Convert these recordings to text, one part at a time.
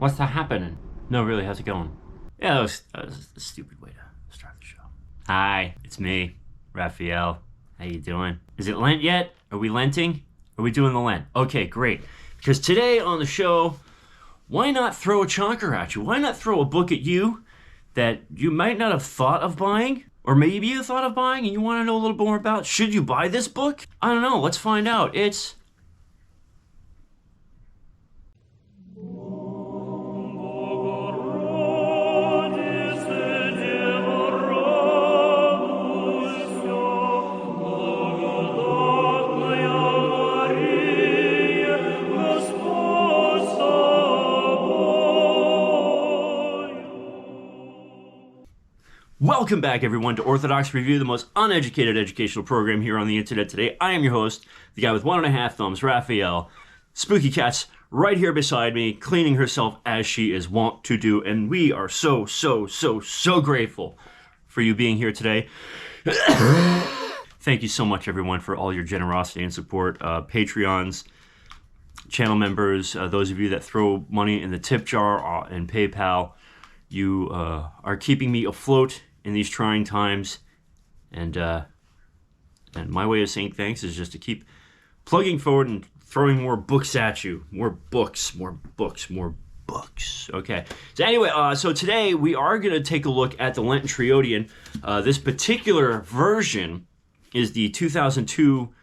What's that happening? No, really, how's it going? Yeah, that was a stupid way to start the show. Hi, it's me, Raphael. How you doing? Is it Lent yet? Are we Lenting? Are we doing the Lent? Okay, great. Because today on the show, why not throw a chonker at you? Why not throw a book at you that you might not have thought of buying? Or maybe you thought of buying and you want to know a little bit more about. Should you buy this book? I don't know. Let's find out. It's... Welcome back, everyone, to Orthodox Review, the most uneducated educational program here on the internet today. I am your host, the guy with 1.5 thumbs, Raphael. Spooky Cat's right here beside me, cleaning herself as she is wont to do, and we are so grateful for you being here today. Thank you so much, everyone, for all your generosity and support. Patreons, channel members, those of you that throw money in the tip jar and PayPal. You are keeping me afloat in these trying times, and my way of saying thanks is just to keep plugging forward and throwing more books at you. More books. Okay. So anyway, so today we are going to take a look at the Lenten Triodion. This particular version is the 2002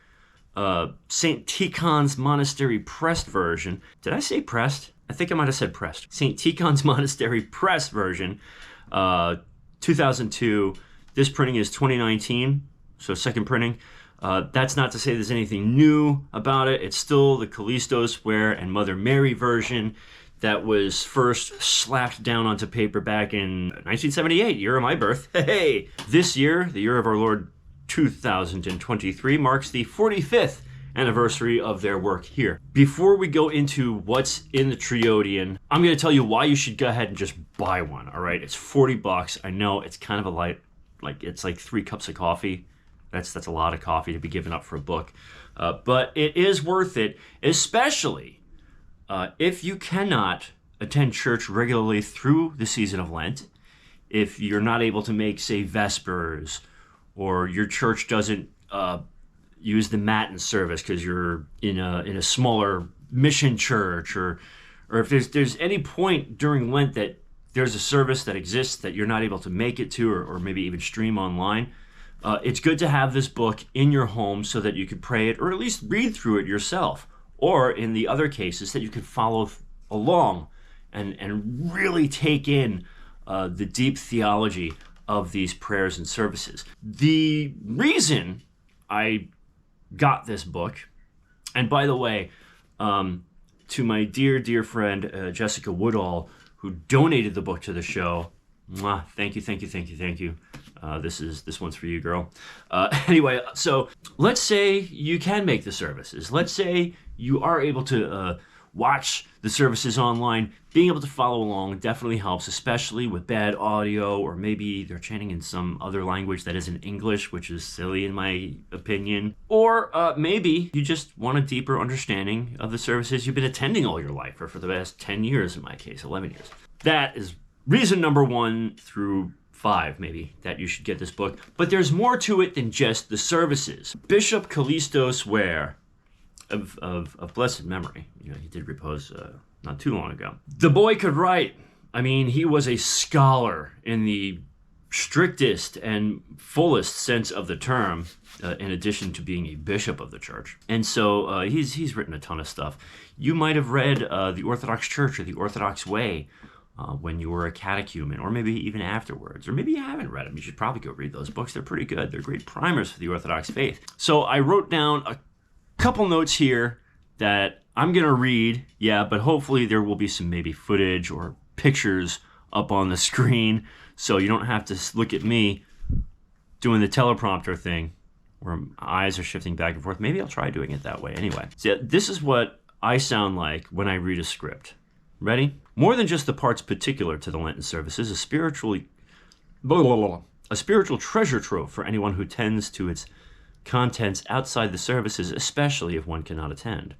St. Tikhon's Monastery pressed version. Did I say pressed? I think I might have said pressed. St. Tikhon's Monastery press version, 2002. This printing is 2019, so second printing. That's not to say there's anything new about it. It's still the Callistos Ware and Mother Mary version that was first slapped down onto paper back in 1978, year of my birth. Hey! This year, the year of our Lord 2023, marks the 45th anniversary of their work here. Before we go into what's in the Triodion, I'm going to tell you why you should go ahead and just buy one, all right? It's $40. I know it's kind of a light, like it's like 3 cups of coffee. That's a lot of coffee to be given up for a book. But it is worth it, especially if you cannot attend church regularly through the season of Lent, if you're not able to make, say, Vespers, or your church doesn't use the Matin service because you're in a smaller mission church, or if there's any point during Lent that there's a service that exists that you're not able to make it to, or maybe even stream online, it's good to have this book in your home so that you can pray it, or at least read through it yourself, or in the other cases that you can follow along and really take in the deep theology of these prayers and services. The reason I got this book, and by the way, to my dear friend Jessica Woodall, who donated the book to the show, mwah, thank you. This one's for you, girl. Anyway, so let's say you can make the services. Let's say you are able to watch the services online. Being able to follow along definitely helps, especially with bad audio, or maybe they're chanting in some other language that isn't English, which is silly in my opinion. Or maybe you just want a deeper understanding of the services you've been attending all your life, or for the past 10 years in my case, 11 years. That is reason number 1 through 5, maybe, that you should get this book. But there's more to it than just the services. Bishop Callistos Ware, of blessed memory, he did repose not too long ago. The boy could write. I mean, he was a scholar in the strictest and fullest sense of the term, in addition to being a bishop of the church. And so he's written a ton of stuff. You might have read The Orthodox Church or The Orthodox Way when you were a catechumen, or maybe even afterwards, or maybe you haven't read them. You should probably go read those books. They're pretty good. They're great primers for the Orthodox faith. So I wrote down a couple notes here that I'm going to read, but hopefully there will be some maybe footage or pictures up on the screen, so you don't have to look at me doing the teleprompter thing where my eyes are shifting back and forth. Maybe I'll try doing it that way. Anyway, so this is what I sound like when I read a script. Ready? More than just the parts particular to the Lenten services, a spiritual treasure trove for anyone who tends to its contents outside the services, especially if one cannot attend.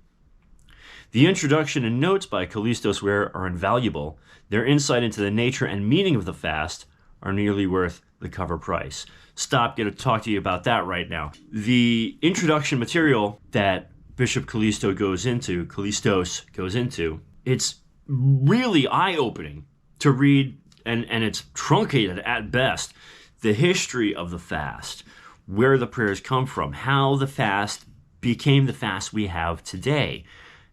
The introduction and notes by Callistos Ware are invaluable. Their insight into the nature and meaning of the fast are nearly worth the cover price. Stop, going to talk to you about that right now. The introduction material that Bishop Callistos goes into, it's really eye-opening to read, and it's truncated at best, the history of the fast, where the prayers come from, how the fast became the fast we have today,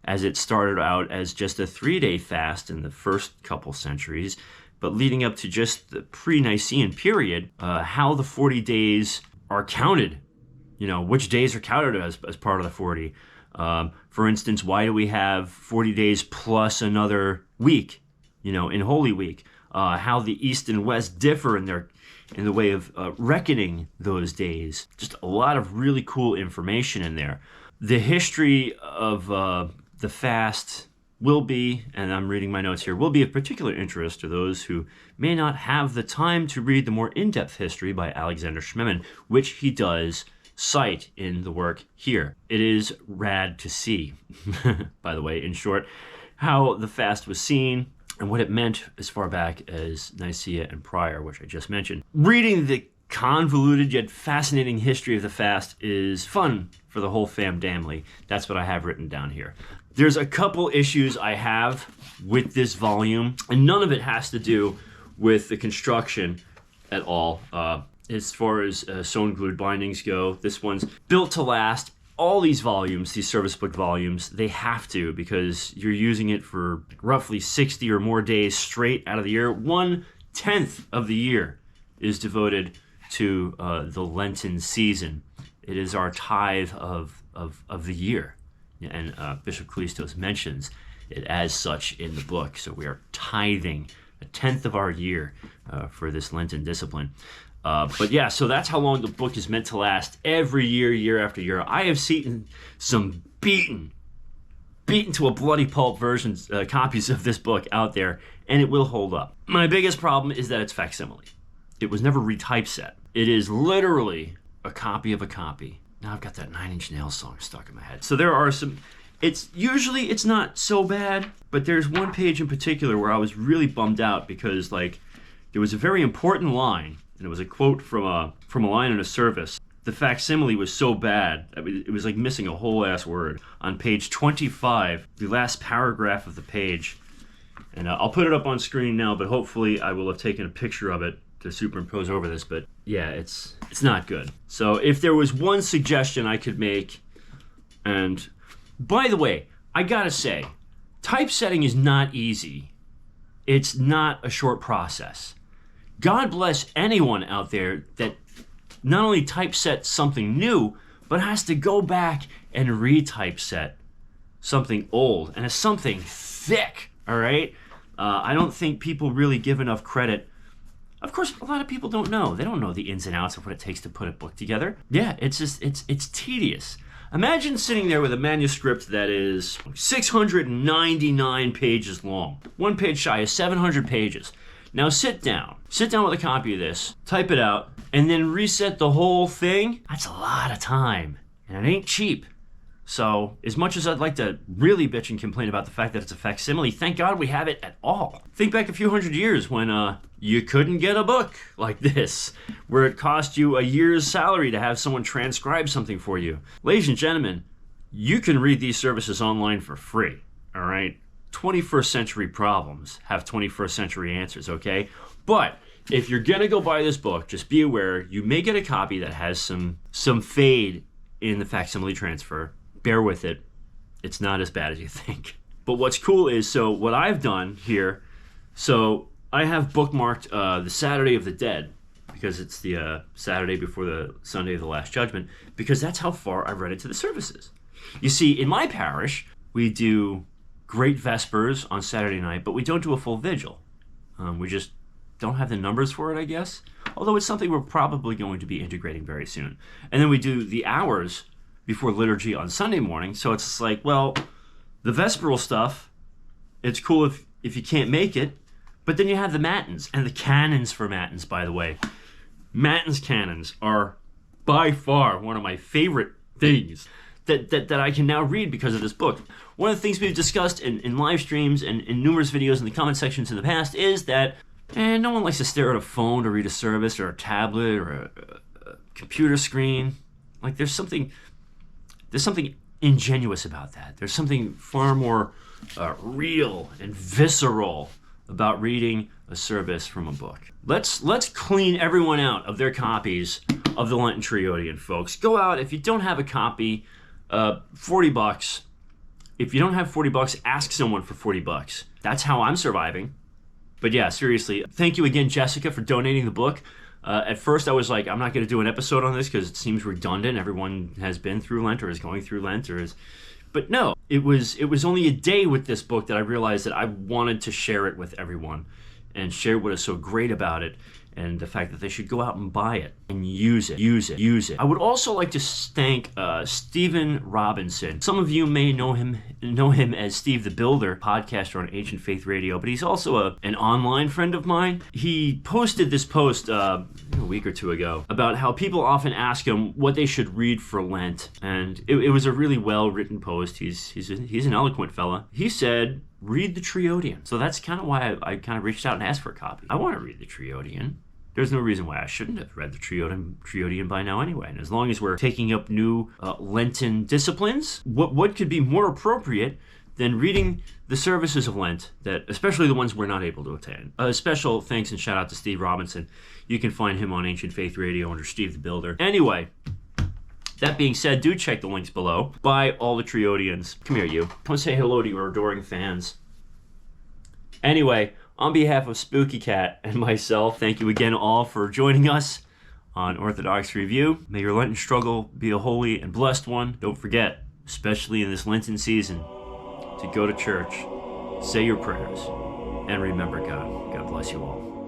as it started out as just a 3-day fast in the first couple centuries, but leading up to just the pre-Nicene period, how the 40 days are counted, which days are counted as part of the 40. For instance, why do we have 40 days plus another week, in Holy Week? How the East and West differ in the way of reckoning those days. Just a lot of really cool information in there. The history of the fast will be, and I'm reading my notes here, will be of particular interest to those who may not have the time to read the more in-depth history by Alexander Schmemann, which he does cite in the work here. It is rad to see, by the way, in short, how the fast was seen and what it meant as far back as Nicaea and prior, which I just mentioned. Reading the convoluted yet fascinating history of the fast is fun for the whole family. That's what I have written down here. There's a couple issues I have with this volume, and none of it has to do with the construction at all. As far as sewn glued bindings go, this one's built to last. All these volumes, these service book volumes, they have to, because you're using it for roughly 60 or more days straight out of the year. 1/10 of the year is devoted to the Lenten season. It is our tithe of the year. And Bishop Callistos mentions it as such in the book. So we are tithing 1/10 of our year for this Lenten discipline. But yeah, so that's how long the book is meant to last every year, year after year. I have seen some beaten to a bloody pulp copies of this book out there, and it will hold up. My biggest problem is that it's facsimile. It was never retypeset. It is literally a copy of a copy. Now I've got that Nine Inch Nails song stuck in my head. So there are some, it's not so bad, but there's one page in particular where I was really bummed out because there was a very important line, and it was a quote from a line in a service. The facsimile was so bad, it was like missing a whole ass word. On page 25, the last paragraph of the page, and I'll put it up on screen now, but hopefully I will have taken a picture of it to superimpose over this, but yeah, it's not good. So if there was one suggestion I could make, and by the way, I gotta say, typesetting is not easy. It's not a short process. God bless anyone out there that not only typesets something new, but has to go back and retypeset something old, and it's something thick, all right? I don't think people really give enough credit. Of course, a lot of people don't know. They don't know the ins and outs of what it takes to put a book together. Yeah, it's tedious. Imagine sitting there with a manuscript that is 699 pages long. One page shy of 700 pages. Now sit down with a copy of this, type it out, and then reset the whole thing. That's a lot of time, and it ain't cheap. So as much as I'd like to really bitch and complain about the fact that it's a facsimile, thank God we have it at all. Think back a few hundred years when you couldn't get a book like this, where it cost you a year's salary to have someone transcribe something for you. Ladies and gentlemen, you can read these services online for free, all right? 21st century problems have 21st century answers, okay? But if you're gonna go buy this book, just be aware you may get a copy that has some fade in the facsimile transfer. Bear with it. It's not as bad as you think. But what's cool is, so what I've done here, so I have bookmarked the Saturday of the Dead, because it's the Saturday before the Sunday of the Last Judgment, because that's how far I've read into the services. You see, in my parish, we do great Vespers on Saturday night, but we don't do a full vigil. We just don't have the numbers for it, I guess. Although it's something we're probably going to be integrating very soon. And then we do the hours before liturgy on Sunday morning. So it's just like, well, the Vesperal stuff, it's cool if you can't make it, but then you have the Matins and the canons for Matins, by the way. Matins canons are by far one of my favorite things that I can now read because of this book. One of the things we've discussed in live streams and in numerous videos in the comment sections in the past is that no one likes to stare at a phone to read a service, or a tablet, or a computer screen. Like, there's something ingenuous about that. There's something far more real and visceral about reading a service from a book. Let's clean everyone out of their copies of the Lenten Triodion, folks. Go out, if you don't have a copy, $40. If you don't have $40, ask someone for $40. That's how I'm surviving. But yeah, seriously, thank you again, Jessica, for donating the book. At first I was like, I'm not going to do an episode on this because it seems redundant. Everyone has been through Lent or is going through Lent but no, it was only a day with this book that I realized that I wanted to share it with everyone and share what is so great about it, and the fact that they should go out and buy it and use it. I would also like to thank Stephen Robinson. Some of you may know him as Steve the Builder, podcaster on Ancient Faith Radio, but he's also an online friend of mine. He posted this post a week or two ago about how people often ask him what they should read for Lent, and it was a really well-written post. He's an eloquent fella. He said, read the Triodion. So that's kind of why I kind of reached out and asked for a copy. I want to read the Triodion. There's no reason why I shouldn't have read the Triodion by now anyway. And as long as we're taking up new Lenten disciplines, what could be more appropriate than reading the services of Lent, that especially the ones we're not able to attend? A special thanks and shout out to Steve Robinson. You can find him on Ancient Faith Radio under Steve the Builder. Anyway, that being said, do check the links below. Buy all the Triodions. Come here, you. Come say hello to your adoring fans. Anyway, on behalf of Spooky Cat and myself, thank you again all for joining us on Orthodox Review. May your Lenten struggle be a holy and blessed one. Don't forget, especially in this Lenten season, to go to church, say your prayers, and remember God. God bless you all.